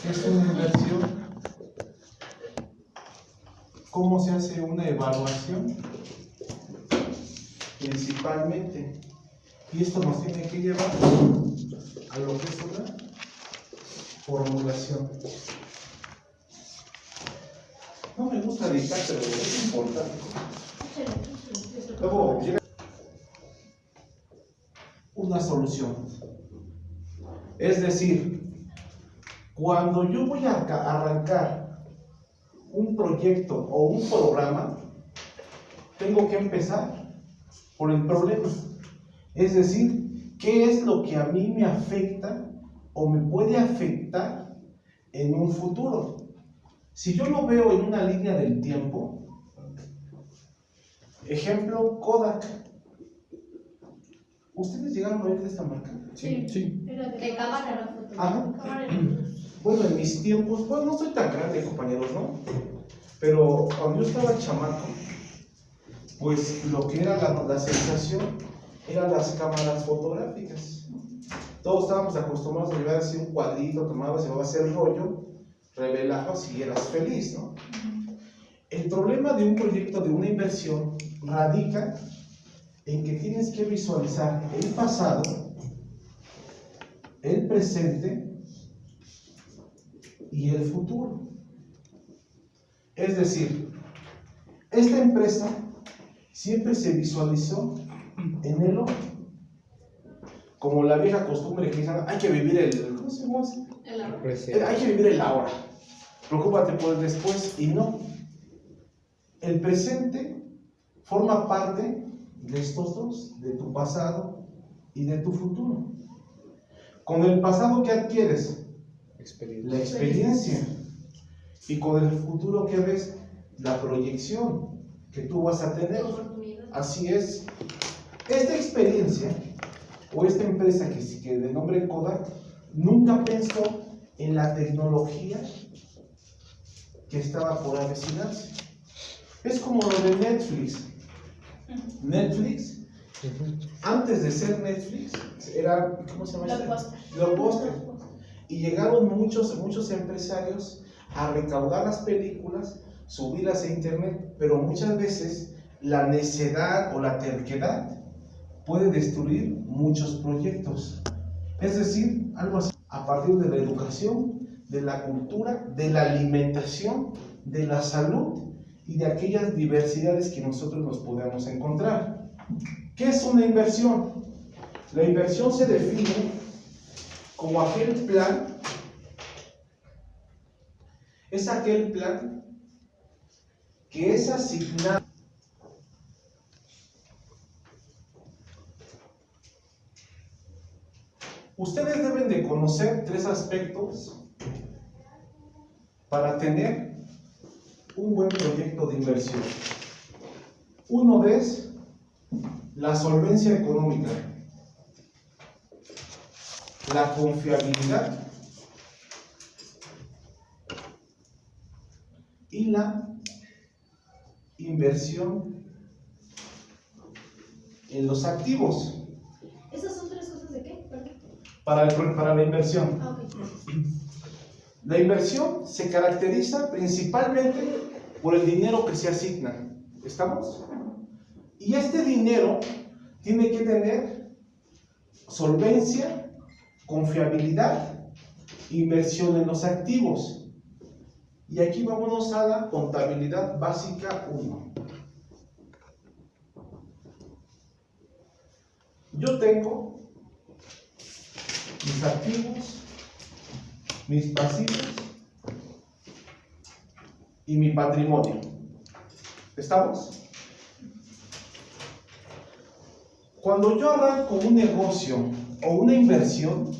¿Qué es una inversión? ¿Cómo se hace una evaluación? Principalmente. Y esto nos tiene que llevar a lo que es una formulación. No me gusta dictar, pero es importante. Luego llega una solución. Es decir, cuando yo voy a arrancar un proyecto o un programa, tengo que empezar por el problema. Es decir, ¿qué es lo que a mí me afecta o me puede afectar en un futuro? Si yo lo veo en una línea del tiempo, ejemplo, Kodak. ¿Ustedes llegaron a oír de esta marca? Sí. De cámara. Ajá. Bueno, en mis tiempos, pues no soy tan grande, compañeros, ¿no? Pero cuando yo estaba chamaco, pues lo que era la sensación eran las cámaras fotográficas. Todos estábamos acostumbrados a llevar así un cuadrito, tomabas, llevabas el rollo, revelabas y eras feliz, ¿no? El problema de un proyecto, de una inversión, radica en que tienes que visualizar el pasado, el presente y el futuro. Es decir, esta empresa siempre se visualizó en el hoy. Como la vieja costumbre que dicen, hay que vivir el, ¿cómo se llama? Hay que vivir el ahora. Preocúpate por el después. Y no. El presente forma parte de estos dos, de tu pasado y de tu futuro. Con el pasado, ¿qué adquieres? La experiencia. Y con el futuro, ¿qué ves? La proyección que tú vas a tener. Así es. Esta experiencia o esta empresa que de nombre Kodak nunca pensó en la tecnología que estaba por avecinarse. Es como lo de Netflix. Netflix, antes de ser Netflix, era, ¿cómo se llama? Blockbuster. Y llegaron muchos empresarios a recaudar las películas, subirlas a internet, pero muchas veces la necedad o la terquedad puede destruir muchos proyectos. Es decir, algo así, a partir de la educación, de la cultura, de la alimentación, de la salud y de aquellas diversidades que nosotros nos podemos encontrar. ¿Qué es una inversión? La inversión se define como aquel plan, es aquel plan que es asignado Ustedes deben de conocer 3 aspectos para tener un buen proyecto de inversión. Uno es la solvencia económica, la confiabilidad y la inversión en los activos. ¿Esas son 3 cosas de qué? ¿Perdón? Para la inversión. Okay. La inversión se caracteriza principalmente por el dinero que se asigna. ¿Estamos? Y este dinero tiene que tener solvencia, confiabilidad, inversión en los activos. Y aquí vámonos a la contabilidad básica 1. Yo tengo mis activos, mis pasivos y mi patrimonio. ¿Estamos? Cuando yo arranco un negocio o una inversión,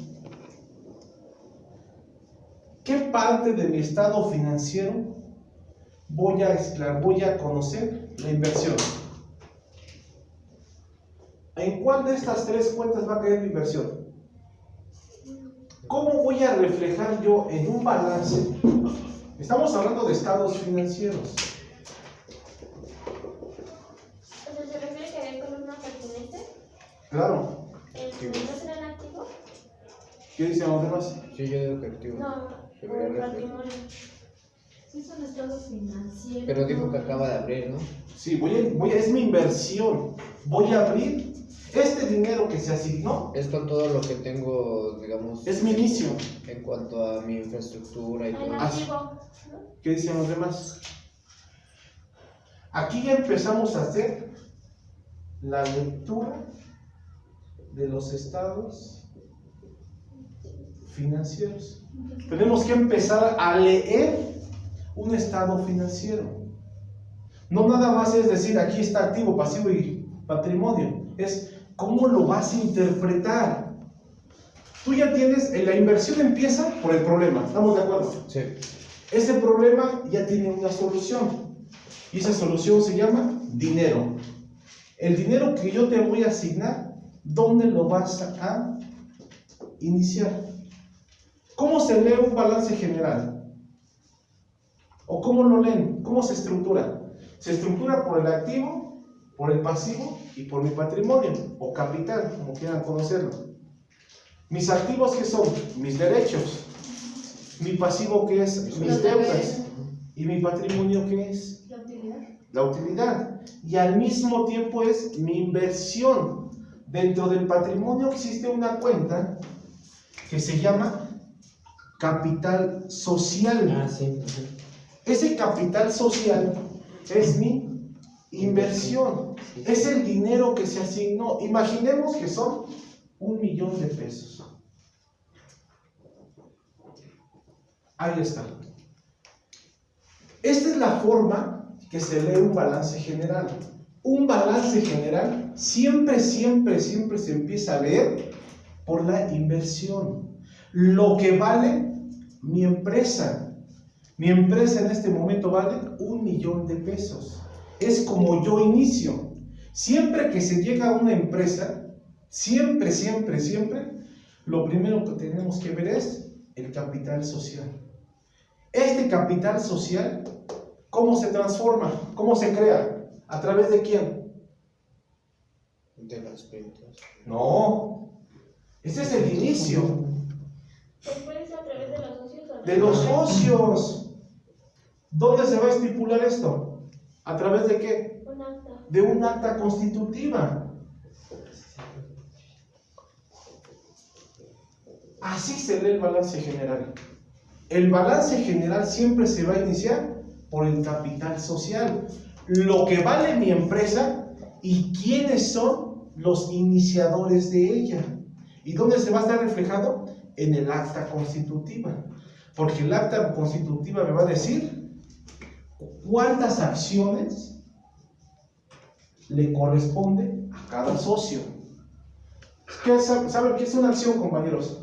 ¿qué parte de mi estado financiero voy a conocer? La inversión. ¿En cuál de estas 3 cuentas va a caer mi inversión? ¿Cómo voy a reflejar yo en un balance? Estamos hablando de estados financieros. O sea, ¿se refiere que hay columnas pertinentes? Claro. ¿El segundo será el activo? ¿Qué dicen los demás? Sí, yo digo que activo. No, Debería o reflejar. patrimonio. Sí, es un estado financiero. Pero dijo que acaba de abrir, ¿no? Sí, es mi inversión. Voy a abrir este dinero que se asignó. Es con todo lo que tengo, digamos, Es mi inicio. en cuanto a mi infraestructura y El todo eso. activo. ¿No? ¿Qué dicen los demás? Aquí ya empezamos a hacer la lectura de los estados financieros. Tenemos que empezar a leer un estado financiero. No nada más es decir, aquí está activo, pasivo y patrimonio. Es cómo lo vas a interpretar. Tú ya tienes, la inversión empieza por el problema, ¿estamos de acuerdo? Sí. Ese problema ya tiene una solución. Y esa solución se llama dinero. El dinero que yo te voy a asignar, ¿dónde lo vas a iniciar? ¿Cómo se lee un balance general? ¿O cómo lo leen? ¿Cómo se estructura? Se estructura por el activo, por el pasivo y por mi patrimonio o capital, como quieran conocerlo. Mis activos, ¿qué son? Mis derechos. Mi pasivo, ¿qué es? Mis Los deudas. deberes. Y mi patrimonio, ¿qué es? La utilidad. La utilidad. Y al mismo tiempo es mi inversión. Dentro del patrimonio existe una cuenta que se llama capital social. Ah, sí. Ese capital social es mi inversión. Es el dinero que se asignó. Imaginemos que son 1,000,000 de pesos. Ahí está. Esta es la forma que se lee un balance general. Un balance general siempre se empieza a leer por la inversión. Lo que vale mi empresa. Mi empresa en este momento vale 1,000,000 de pesos. Es como yo inicio. Siempre que se llega a una empresa, siempre, lo primero que tenemos que ver es el capital social. Este capital social, ¿cómo se transforma? ¿Cómo se crea? ¿A través de quién? De las ventas. No. Ese es el inicio. Después a través de los socios. ¿O no? De los socios. ¿Dónde se va a estipular esto? ¿A través de qué? Un acta. De un acta constitutiva. Así se lee el balance general. El balance general siempre se va a iniciar por el capital social. Lo que vale mi empresa y quiénes son los iniciadores de ella. ¿Y dónde se va a estar reflejado? En el acta constitutiva. Porque el acta constitutiva me va a decir cuántas acciones le corresponde a cada socio. ¿Saben qué es una acción, compañeros?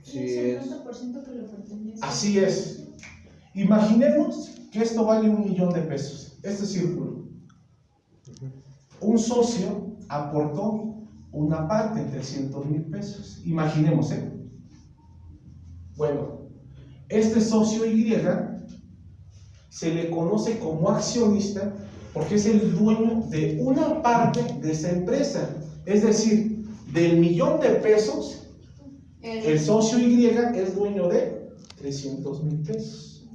Sí, es es. el 90% que le pertenece. Así es. Imaginemos que esto vale 1,000,000 de pesos. Este círculo. Un socio aportó una parte, 300,000 pesos. Imaginemos, ¿eh? Bueno, este socio Y se le conoce como accionista porque es el dueño de una parte de esa empresa. Es decir, del 1,000,000 de pesos, el socio Y es dueño de 300,000 pesos.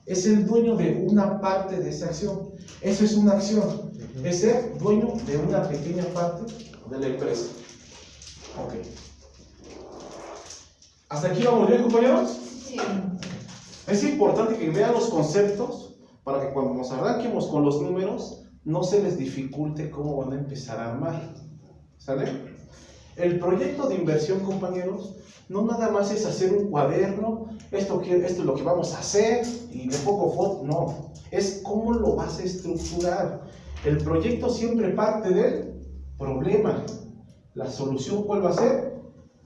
Es el dueño de una parte de esa acción. Eso es una acción. Es ser dueño de una pequeña parte de la empresa. Ok. ¿Hasta aquí vamos bien, compañeros? Sí. Es importante que vean los conceptos para que cuando nos arranquemos con los números no se les dificulte cómo van a empezar a armar. ¿Sale? El proyecto de inversión, compañeros, no nada más es hacer un cuaderno, esto es lo que vamos a hacer y de poco foto, no. Es cómo lo vas a estructurar. El proyecto siempre parte del problema. La solución, ¿cuál va a ser?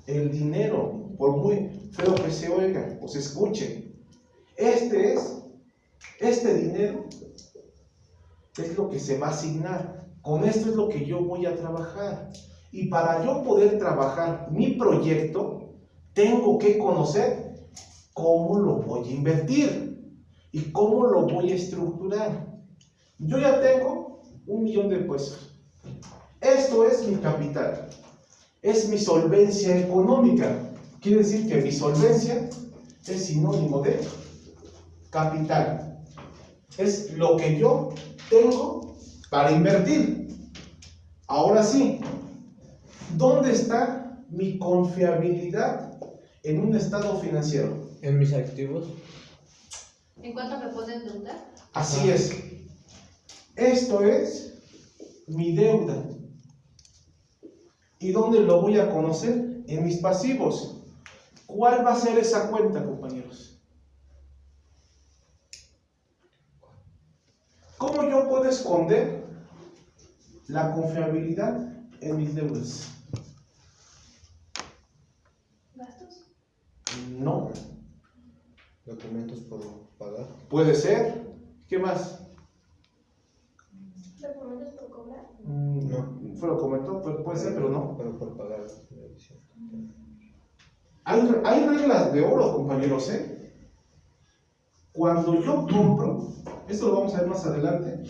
El dinero. Por muy feo que se oiga o se escuche. Este dinero es lo que se va a asignar. Con esto es lo que yo voy a trabajar. Y para yo poder trabajar mi proyecto, tengo que conocer cómo lo voy a invertir y cómo lo voy a estructurar. Yo ya tengo 1,000,000 de pesos. Esto es mi capital. es mi solvencia económica. Quiere decir que mi solvencia es sinónimo de capital. Es lo que yo tengo para invertir. Ahora sí, ¿dónde está mi confiabilidad en un estado financiero? En mis activos. ¿En cuánto me puedo endeudar? Así es. Esto es mi deuda. ¿Y dónde lo voy a conocer? En mis pasivos. ¿Cuál va a ser esa cuenta, compañeros? ¿Cómo yo puedo esconder la confiabilidad en mis deudas? ¿Gastos? No. Documentos por pagar. Puede ser. ¿Qué más? ¿Documentos por cobrar? No. Fue lo comentó, puede ser, pero no. Pero por pagar. Hay reglas de oro, compañeros, Cuando yo compro, esto lo vamos a ver más adelante,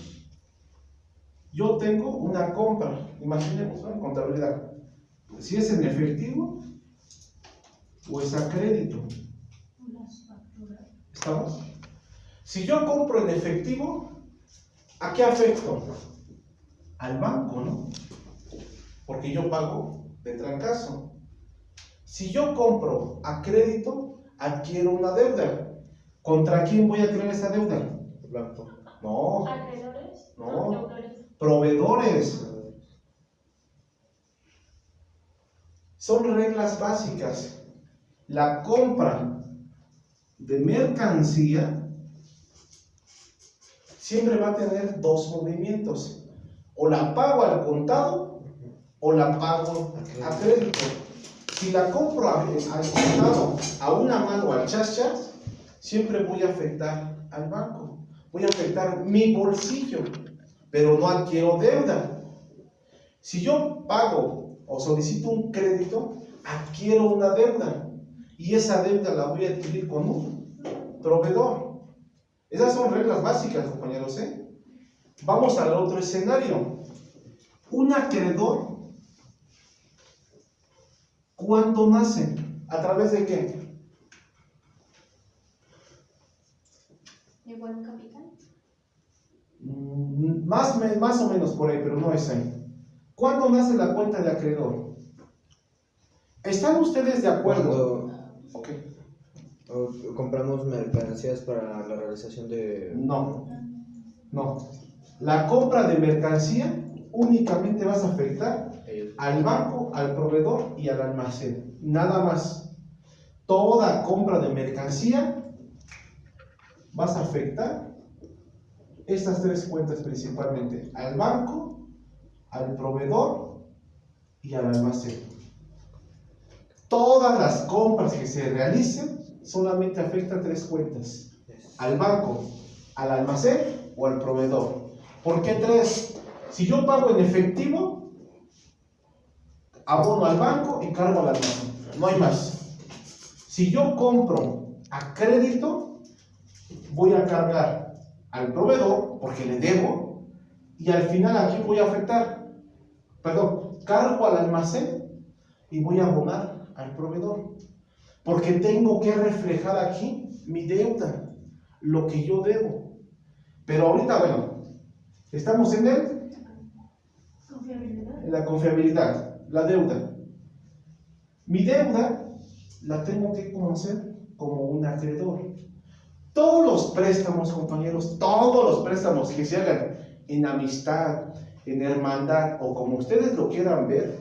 yo tengo una compra, imaginemos, ¿no? En contabilidad, si es en efectivo o es a crédito. Las facturas. ¿Estamos? Si yo compro en efectivo, ¿a qué afecto? Al banco, ¿no? Porque yo pago de trancazo. Si yo compro a crédito, adquiero una deuda. ¿Contra quién voy a crear esa deuda? Blanco. No, ¿Acreedores? No. Deudores. proveedores. Son reglas básicas. La compra de mercancía siempre va a tener dos movimientos. O la pago al contado o la pago a crédito. Si la compro al contado, a una mano, al chas, siempre voy a afectar al banco. Voy a afectar mi bolsillo, pero no adquiero deuda. Si yo pago o solicito un crédito, adquiero una deuda. Y esa deuda la voy a adquirir con un proveedor. Esas son reglas básicas, compañeros, Vamos al otro escenario. Un acreedor, ¿cuándo nace? ¿A través de qué? ¿De buen capital? Más o menos por ahí, pero no es ahí. ¿Cuándo nace la cuenta de acreedor? ¿Están ustedes de acuerdo? Ok. Compramos mercancías para la realización de... No. La compra de mercancía únicamente vas a afectar al banco, al proveedor y al almacén. Nada más. Toda compra de mercancía vas a afectar estas tres cuentas principalmente: al banco, al proveedor y al almacén. Todas las compras que se realicen solamente afectan tres cuentas: al banco, al almacén o al proveedor. ¿Por qué tres? Si yo pago en efectivo, abono al banco y cargo al almacén. No hay más. Si yo compro a crédito, voy a cargar al proveedor porque le debo, y al final aquí voy a afectar. Cargo al almacén y voy a abonar al proveedor. Porque tengo que reflejar aquí mi deuda, lo que yo debo. Pero ahorita, bueno, estamos en la confiabilidad, la deuda. Mi deuda la tengo que conocer como un acreedor. Todos los préstamos, compañeros, todos los préstamos que se hagan en amistad, en hermandad o como ustedes lo quieran ver,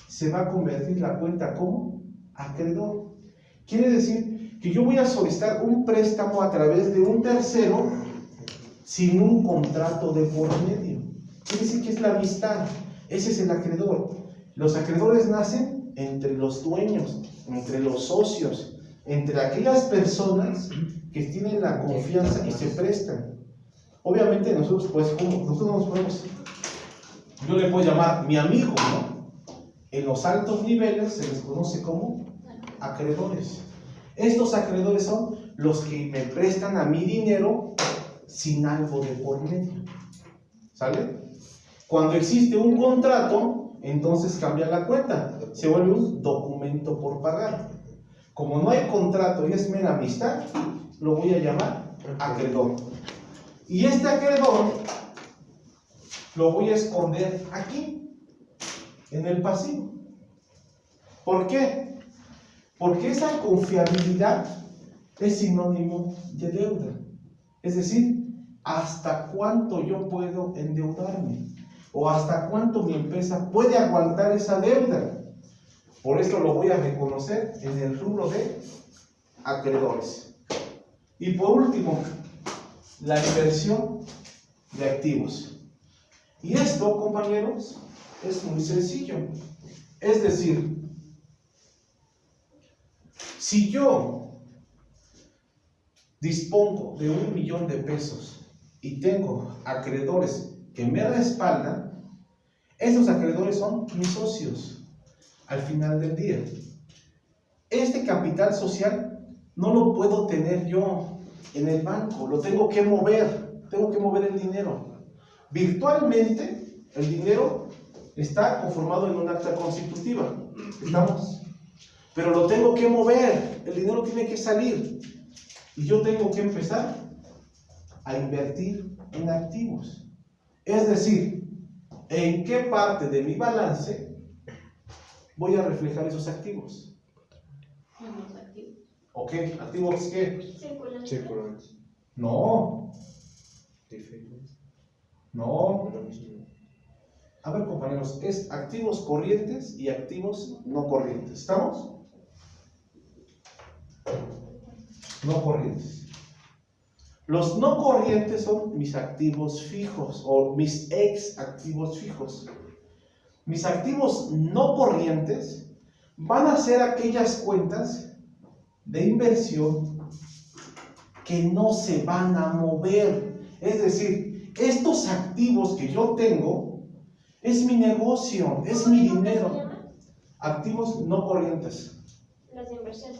se va a convertir la cuenta como acreedor. Quiere decir que yo voy a solicitar un préstamo a través de un tercero sin un contrato de por medio. Quiere decir que es la amistad. Ese es el acreedor. Los acreedores nacen entre los dueños, entre los socios, entre aquellas personas que tienen la confianza y se prestan. Obviamente nosotros no nos podemos, yo le puedo llamar mi amigo, ¿no? En los altos niveles se les conoce como acreedores. Estos acreedores son los que me prestan a mi dinero sin algo de por medio. ¿Sale? Cuando existe un contrato entonces cambia la cuenta. Se vuelve un documento por pagar. Como no hay contrato y es mera amistad, lo voy a llamar acreedor. Y este acreedor lo voy a esconder aquí, en el pasivo. ¿Por qué? Porque esa confiabilidad es sinónimo de deuda. Es decir, ¿hasta cuánto yo puedo endeudarme? ¿O hasta cuánto mi empresa puede aguantar esa deuda? Por eso lo voy a reconocer en el rubro de acreedores. Y por último, la inversión de activos. Y esto, compañeros, es muy sencillo. Es decir, si yo dispongo de 1 millón de pesos y tengo acreedores que me respaldan, esos acreedores son mis socios al final del día. Este capital social no lo puedo tener yo en el banco, lo tengo que mover el dinero. Virtualmente, el dinero está conformado en un acta constitutiva, ¿estamos? Pero lo tengo que mover, el dinero tiene que salir. Y yo tengo que empezar a invertir en activos. Es decir, ¿en qué parte de mi balance voy a reflejar esos activos? En los activos. ¿Ok? ¿Activos qué? Circulantes. No, Diferentes. no. Lo mismo. A ver, compañeros, es activos corrientes y activos no corrientes. ¿Estamos? No corrientes. Los no corrientes son mis activos fijos o mis ex activos fijos. Mis activos no corrientes van a ser aquellas cuentas de inversión que no se van a mover. Es decir, estos activos que yo tengo es mi negocio, es mi dinero. ¿Cómo se llama? Activos no corrientes. Las de inversión.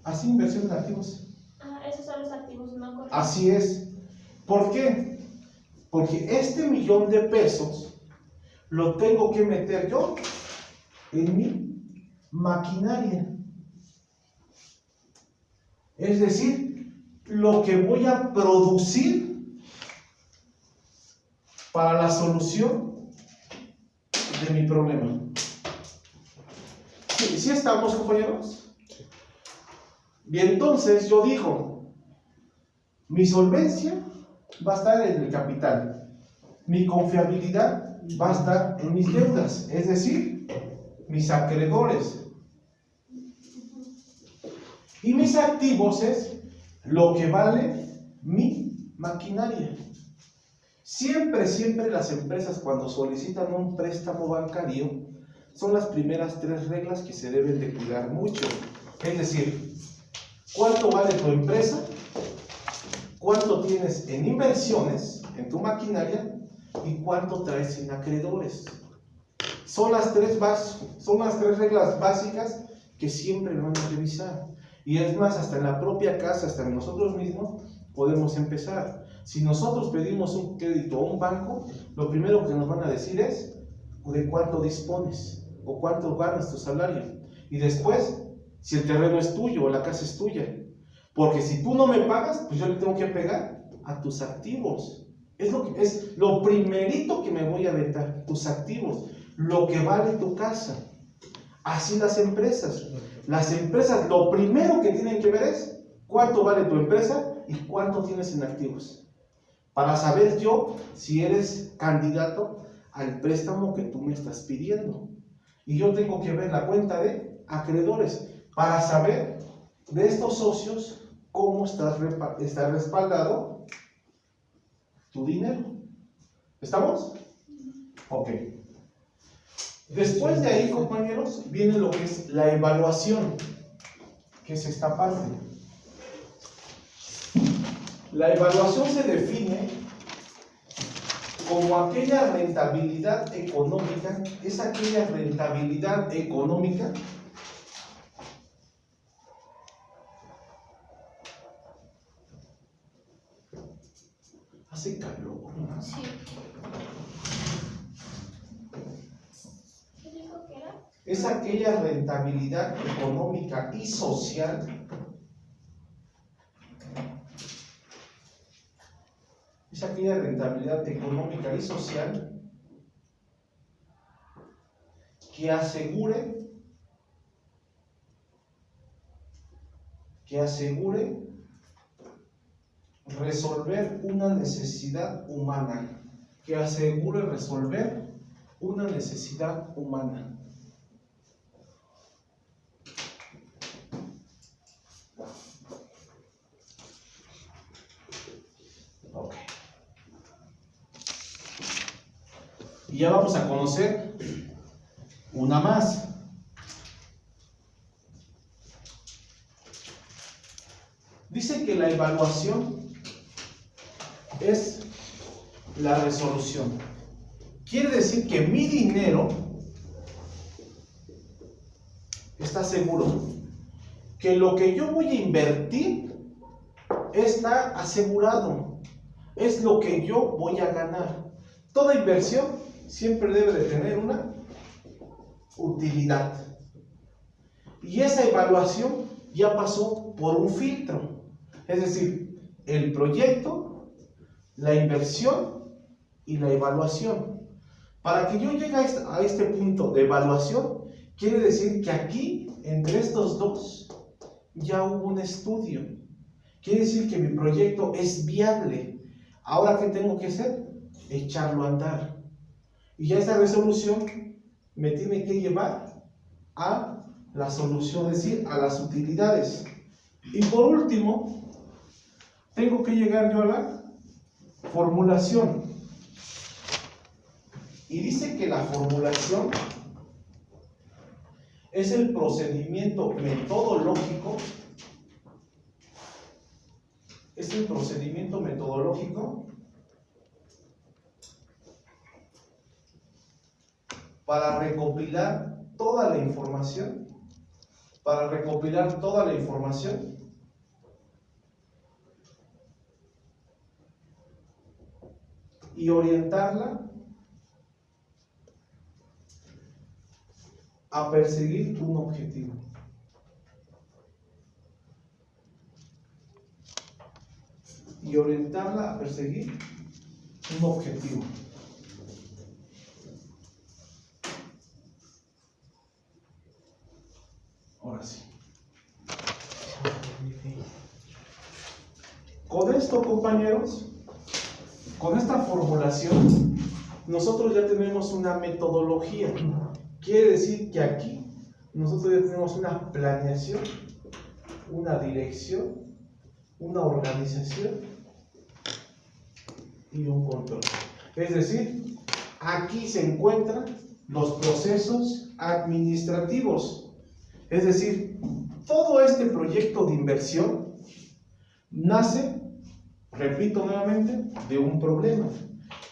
Así, inversión en activos. Esos son los activos no corrientes. Así es. ¿Por qué? Porque este 1 millón de pesos lo tengo que meter yo en mi maquinaria. Es decir, lo que voy a producir para la solución de mi problema. ¿Sí estamos, compañeros? Bien, entonces yo digo, mi solvencia va a estar en el capital, mi confiabilidad va a estar en mis deudas, es decir, mis acreedores. Y mis activos es lo que vale mi maquinaria. Siempre las empresas cuando solicitan un préstamo bancario, son las primeras 3 reglas que se deben de cuidar mucho. Es decir, ¿cuánto vale tu empresa? ¿Cuánto tienes en inversiones en tu maquinaria? ¿Y cuánto traes en acreedores? Son las 3 reglas básicas que siempre van a revisar. Y es más, hasta en la propia casa, hasta en nosotros mismos, podemos empezar. Si nosotros pedimos un crédito a un banco, lo primero que nos van a decir es de cuánto dispones o cuánto ganas tu salario. Y después, si el terreno es tuyo o la casa es tuya. Porque si tú no me pagas, pues yo le tengo que pegar a tus activos. Es lo primerito que me voy a aventar, tus activos, lo que vale tu casa. Así las empresas. Las empresas lo primero que tienen que ver es cuánto vale tu empresa y cuánto tienes en activos. Para saber yo si eres candidato al préstamo que tú me estás pidiendo. Y yo tengo que ver la cuenta de acreedores para saber de estos socios cómo está respaldado tu dinero. ¿Estamos? Ok. Después de ahí, compañeros, viene lo que es la evaluación, que es esta parte. La evaluación se define como aquella rentabilidad económica, es aquella rentabilidad económica hace calor. Sí. es aquella rentabilidad económica y social que asegure resolver una necesidad humana, Ok. Y ya vamos a conocer una más. Dice que la evaluación es la resolución. Quiere decir que mi dinero está seguro, que lo que yo voy a invertir está asegurado, es lo que yo voy a ganar. Toda inversión siempre debe de tener una utilidad. Y esa evaluación ya pasó por un filtro. Es decir, el proyecto, la inversión y la evaluación. Para que yo llegue a este punto de evaluación, quiere decir que aquí, entre estos dos, ya hubo un estudio. Quiere decir que mi proyecto es viable. Ahora, ¿qué tengo que hacer? Echarlo a andar. Y ya esa resolución me tiene que llevar a la solución, es decir, a las utilidades. Y por último, tengo que llegar yo a la formulación. Y dice que la formulación es el procedimiento metodológico. Para recopilar toda la información, y orientarla a perseguir un objetivo. Ahora sí. Con esto, compañeros, con esta formulación, nosotros ya tenemos una metodología. Quiere decir que aquí nosotros ya tenemos una planeación, una dirección, una organización y un control. Es decir, aquí se encuentran los procesos administrativos. Es decir, todo este proyecto de inversión nace, repito nuevamente, de un problema.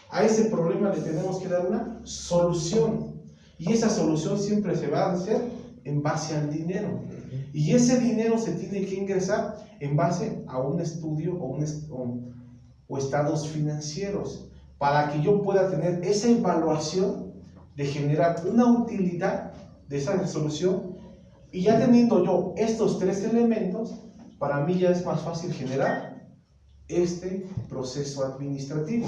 A ese problema le tenemos que dar una solución. Y esa solución siempre se va a hacer en base al dinero. Y ese dinero se tiene que ingresar en base a un estudio o estados financieros, para que yo pueda tener esa evaluación de generar una utilidad de esa resolución. Y ya teniendo yo estos tres elementos, para mí ya es más fácil generar este proceso administrativo.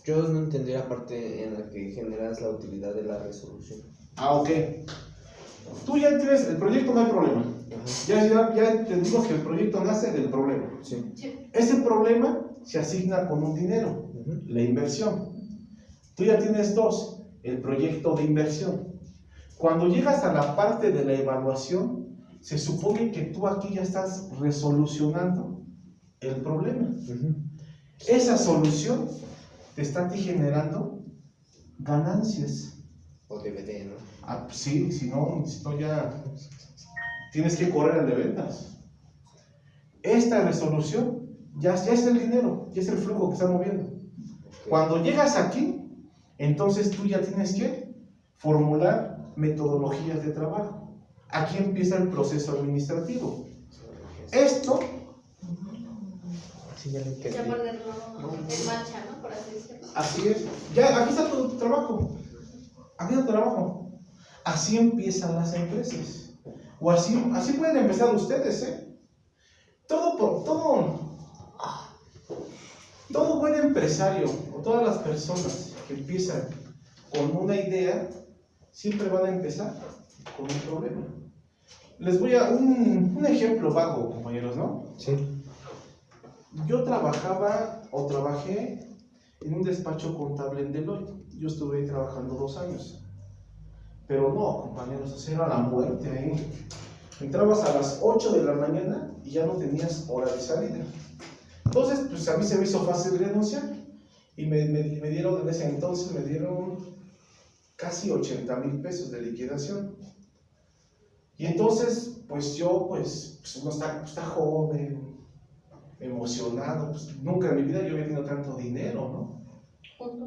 Yo no entendí la parte en la que generas la utilidad de la resolución. Ok. Tú ya tienes el proyecto, no hay problema. Ya entendimos que el proyecto nace del problema. Sí. Ese problema se asigna con un dinero, la inversión. Tú ya tienes dos, el proyecto de inversión. Cuando llegas a la parte de la evaluación, se supone que tú aquí ya estás resolucionando el problema. Esa solución te está a ti generando ganancias. O DVD, ¿no? Sí, si no, ya tienes que correr al de ventas. Esta resolución ya es el dinero, ya es el flujo que está moviendo. Okay. Cuando llegas aquí, entonces tú ya tienes que formular metodologías de trabajo. Aquí empieza el proceso administrativo. Esto sí, ya ponerlo en marcha, ¿no? Por así decirlo. Así es. Ya, aquí está tu trabajo. así empiezan las empresas. O así pueden empezar ustedes, ¿eh? Todo buen empresario o todas las personas que empiezan con una idea siempre van a empezar con un problema. Les voy a un ejemplo vago, compañeros, ¿no? Sí. Yo trabajé en un despacho contable en Deloitte. Yo estuve ahí trabajando 2 años. Pero no, compañeros, o sea, era la muerte ahí. Entrabas a las 8 de la mañana y ya no tenías hora de salida. Entonces, pues a mí se me hizo fácil renunciar. Y me dieron, en ese entonces, me dieron casi 80,000 pesos de liquidación. Y entonces, pues yo, pues uno está joven, emocionado. Pues nunca en mi vida yo había tenido tanto dinero, ¿no? Junto.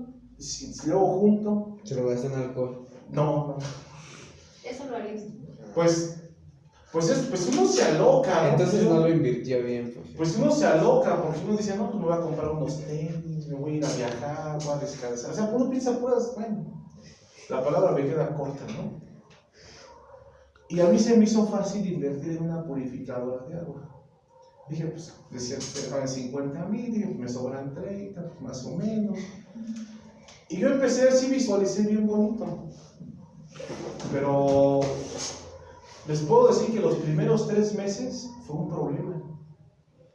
Luego junto. Se lo gastan en alcohol. No. Eso lo harías. Pues uno se aloca, ¿no? Entonces no lo invirtió bien, profe. Pues uno se aloca, porque uno dice, no, pues me voy a comprar unos tenis, me voy a ir a viajar, voy a descansar. O sea, uno piensa puras, bueno, la palabra me queda corta, ¿no? Y a mí se me hizo fácil invertir en una purificadora de agua. Dije, pues, decía, te pagan 50,000, dije, pues me sobran 30, pues, más o menos. Y yo empecé así, visualicé bien bonito. Pero les puedo decir que los primeros 3 meses fue un problema.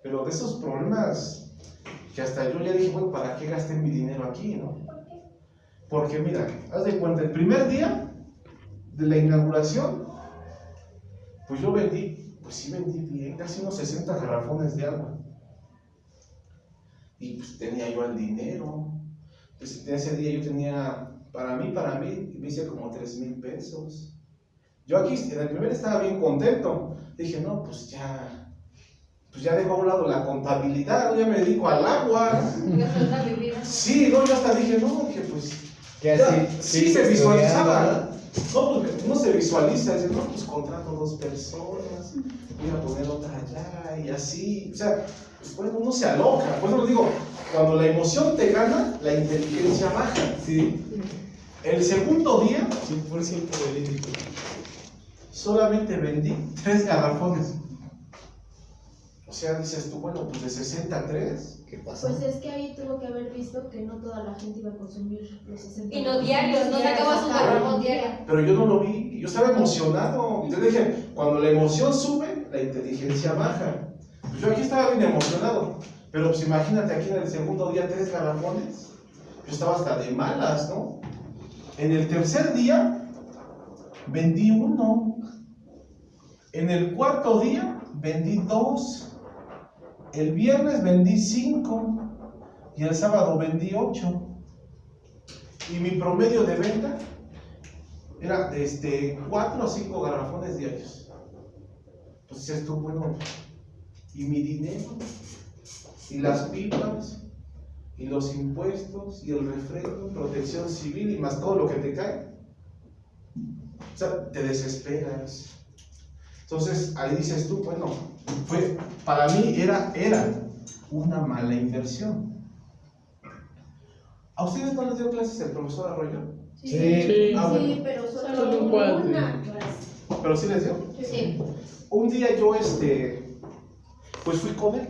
Pero de esos problemas que hasta yo ya dije, bueno, ¿para qué gasté mi dinero aquí, no? Porque mira, haz de cuenta, el primer día de la inauguración, pues yo vendí bien, casi unos 60 garrafones de agua. Y pues tenía yo el dinero. Pues ese día yo tenía, para mí, me hice como 3,000 pesos. Yo aquí, en el primer estaba bien contento. Dije, no, pues ya dejo a un lado la contabilidad, ¿no? Ya me dedico al agua. Ya suelta mi vida. Sí, no, yo hasta dije, no, que pues... Que ya, así, sí se visualizaba. No, pues uno se visualiza, dice, no, pues contrato 2 personas, voy a poner otra allá y así. O sea, pues bueno, uno se aloca. Por eso les digo, cuando la emoción te gana, la inteligencia baja. Sí. El segundo día, 100% verídico. solamente vendí 3 garrafones. O sea, dices tú, bueno, pues de 63. ¿Qué pasa? Pues es que ahí tuvo que haber visto que no toda la gente iba a consumir los 60. Y no diarios, no sacabas un garrafón diario. Pero yo no lo vi, yo estaba emocionado. Yo dije, cuando la emoción sube, la inteligencia baja. Pues yo aquí estaba bien emocionado. Pero pues imagínate aquí en el segundo día 3 garrafones. Yo estaba hasta de malas, ¿no? En el tercer día vendí 1. En el cuarto día vendí 2. El viernes vendí 5 y el sábado vendí 8. Y mi promedio de venta era 4 o 5 garrafones diarios. Pues dices tú, bueno, y mi dinero, y las pipas, y los impuestos, y el refrendo, protección civil, y más todo lo que te cae. O sea, te desesperas. Entonces ahí dices tú, bueno, para mí era una mala inversión. ¿A ustedes no les dio clases el profesor Arroyo? Sí, Sí. Ah, bueno. sí, pero Solo solo un una cuate. clase. ¿Pero sí les dio? Sí. Un día yo, pues fui con él.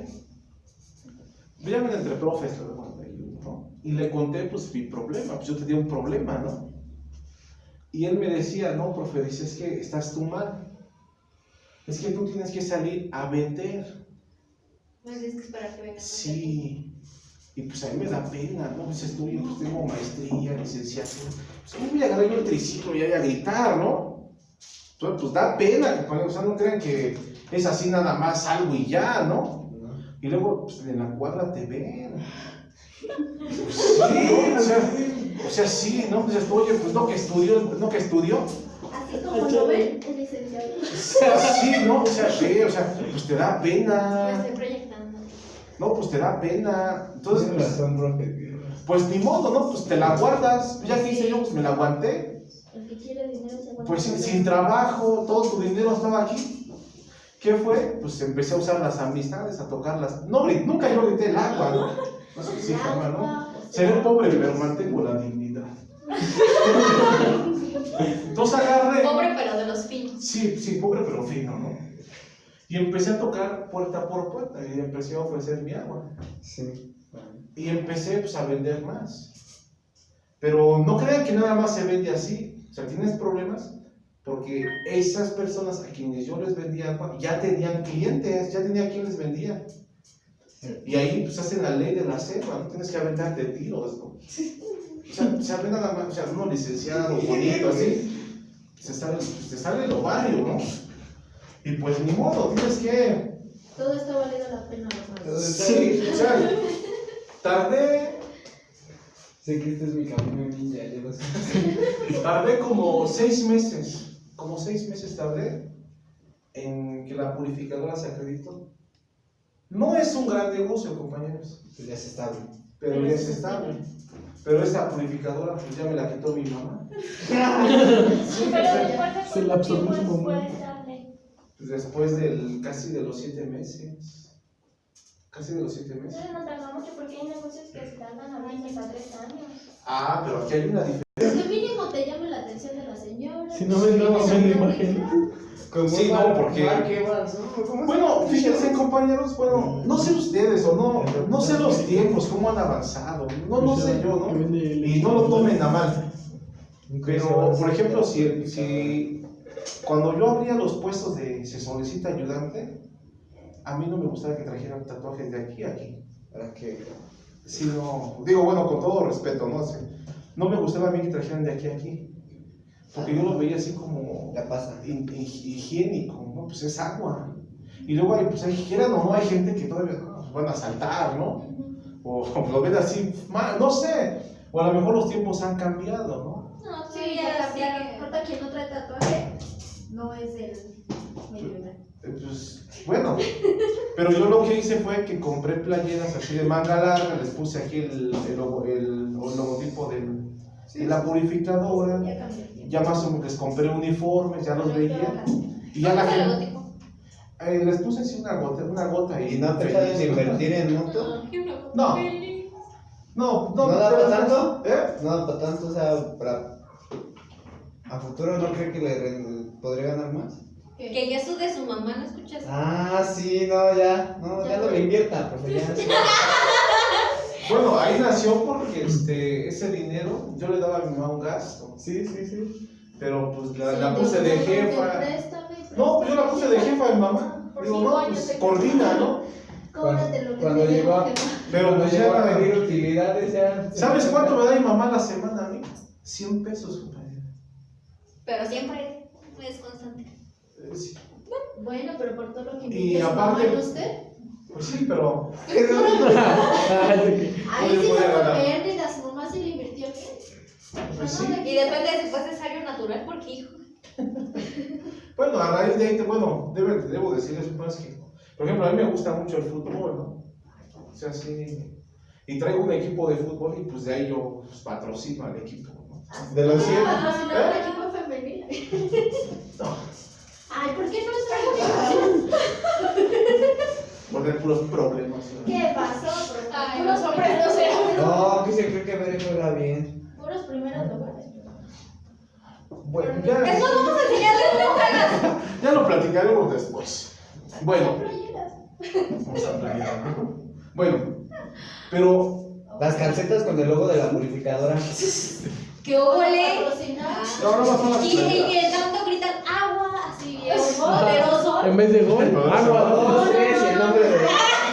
Ya me entre profes, ¿no? Y le conté, pues, mi problema. Pues yo tenía un problema, ¿no? Y él me decía, no, profe, dice, es que estás tú mal. Es que tú tienes que salir a vender. No tienes que esperar que venga. Sí. Y pues a mí me da pena, ¿no? Dices tú, yo pues tengo maestría, licenciatura. Pues ¿cómo voy a agarrar yo el triciclo y a gritar, no? Entonces, pues da pena, compañeros. O sea, no crean que es así nada más algo y ya, ¿no? Y luego, pues en la cuadra te ven. Sí, o sea, sí, ¿no? Pues oye, pues no que estudió. Así como lo ven, es licenciado. Sí, ¿no? O sea, pues te da Me pena. estoy proyectando. No, pues te da pena. Entonces, Tienes pues, razón, profe. pues ni modo, ¿no? Pues te la guardas. Ya que hice yo, pues me la aguanté. El que quiere dinero se aguanta. Pues sin trabajo, todo tu dinero estaba aquí. ¿Qué fue? Pues empecé a usar las amistades, a tocarlas. No, nunca yo grité el agua, ¿no? No sé si jamás, ¿no? Seré pobre, pero mantengo la dignidad. Entonces agarré. Pobre, pero de los finos. Sí, sí, pobre pero fino, ¿no? Y empecé a tocar puerta por puerta y empecé a ofrecer mi agua. Sí. Y empecé pues, a vender más. Pero no crean que nada más se vende así. O sea, tienes problemas porque esas personas a quienes yo les vendía agua ya tenían clientes, ya tenía quien les vendía. Y ahí pues hacen la ley de la selva, no tienes que aventarte tiros, ¿no? O sea, ve nada más, o sea, uno licenciado, bonito, así, te sale el ovario, ¿no? Y pues ni modo, tienes que... Todo está valiendo la pena, ¿no? Sí, o sea, tardé Sé que este es mi camino ninja, yo lo sé. Tardé como 6 meses. Como 6 meses tardé en que la purificadora se acreditó. No es un gran negocio, compañeros, Pues ya es estable. pero ya es estable. Pero esta purificadora, pues ya me la quitó mi mamá. Sí, Pero o sea, después se de la cuánto tiempo absorbió su mamá. fue estable. pues después casi de los 7 meses. Casi de los 7 meses. Entonces no tarda mucho porque hay negocios que se tardan a veces hasta 3 años. Ah, pero aquí hay una diferencia. Pues que mínimo te llame la atención de la señora. Si no ves nada más en la imagen. Sí, no, porque- Mark Evans, ¿no? ¿Cómo se Bueno, llama? fíjense compañeros, bueno, no sé ustedes o no sé los tiempos, cómo han avanzado, no sé yo, ¿no? Y no lo tomen a mal. Pero, por ejemplo, si cuando yo abría los puestos de se solicita ayudante, a mí no me gustaba que trajeran tatuajes de aquí a aquí. Para que. Sí, no, digo, bueno, con todo respeto, ¿no? No me gustaba a mí que trajeran de aquí a aquí. Porque yo lo veía así como La pasa. higiénico, ¿no? Pues es agua. Y luego hay, pues hay, quieran o no, hay gente que todavía pues van a saltar, ¿no? O lo ven así, no sé. O a lo mejor los tiempos han cambiado, ¿no? No, Sí, sí, ya ya cambiaron. importa quien no trae tatuaje, no es del medio. Pues bueno, pero yo lo que hice fue que compré playeras así de manga larga, les puse aquí el logotipo de la purificadora, Ya cambió el tiempo. ya más o menos les compré uniformes, ya los veía, y ya la ¿Cómo es el gente, logotipo? les puse así una gota ¿Y no pensaron en invertir en moto? No. No, ¿No da pero- para tanto? ¿Eh? No, para tanto, o sea, para. ¿A futuro no cree que podría ganar más? Que ya su de su mamá, ¿no escuchas? Ah, sí, no, ya. No, ya no le invierta, profe, ya. Sí. Bueno, ahí nació porque ese dinero yo le daba a mi mamá un gasto, Sí, sí, sí. pero pues la puse de jefa. Préstame. No, pues yo la puse de jefa de mamá. Por Digo, 5 no, años pues te coordina, ¿no? Cóbrate lo que Cuando te llegó a- debo, jefa. Pero Cuando pues llegó a ya. pedir utilidades, ya. ¿Sabes cuánto me da mi mamá a la semana a mí? 100 pesos, compañero. Pero siempre es constante. Sí, Bueno, pero por todo lo que Y invierte su aparte- mamá en usted, pues sí, pero. ahí Oye, sí voy a no ganar. fue pérdida, su mamá sí le invirtió. Pues sí. Y depende de si fue cesárea o natural, porque hijo. Bueno, a raíz de ahí, bueno, debo decirles pues, que, por ejemplo, a mí me gusta mucho el fútbol, ¿no? O sea, sí. Y traigo un equipo de fútbol y pues de ahí yo pues, patrocino al equipo, ¿no? De los 100. Patrocinó el equipo femenil. No, Ay, ¿por qué no es porque hay puros problemas. ¿no? ¿Qué pasó? Ay, Puros no. primeros lugares. No, que se cree que Bere juega bien. Puros primeros lugares. Bueno, Es más, vamos a enseñarles. ya lo platicaremos después. Bueno, Playeras. vamos a platicar, ¿no? Bueno, pero Las calcetas con el logo de la purificadora. ¡Qué ole! Patrocinar. no, no más son las Y playeras. el tanto gritan agua, así bien poderoso. En vez de gol, Pero agua. eso- 1, 2, 3 y el nombre de.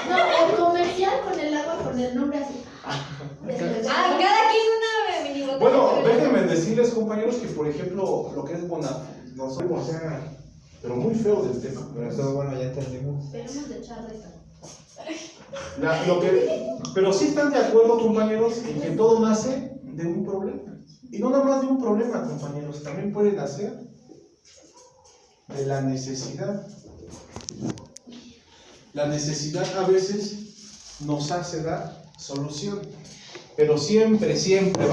No, el comercial con el agua, con el nombre así. Después. Ah, cada quien una mini botella. Bueno, déjenme decirles, compañeros, que por ejemplo, lo que es Bonafide, no sé, o sea, pero muy feo del tema. Pero eso, bueno, ya entendimos. Esperemos de echar esta. Pero sí están de acuerdo, compañeros, en que todo nace de un problema. Y no nada más de un problema, compañeros, también puede nacer de la necesidad. La necesidad a veces nos hace dar solución, pero siempre va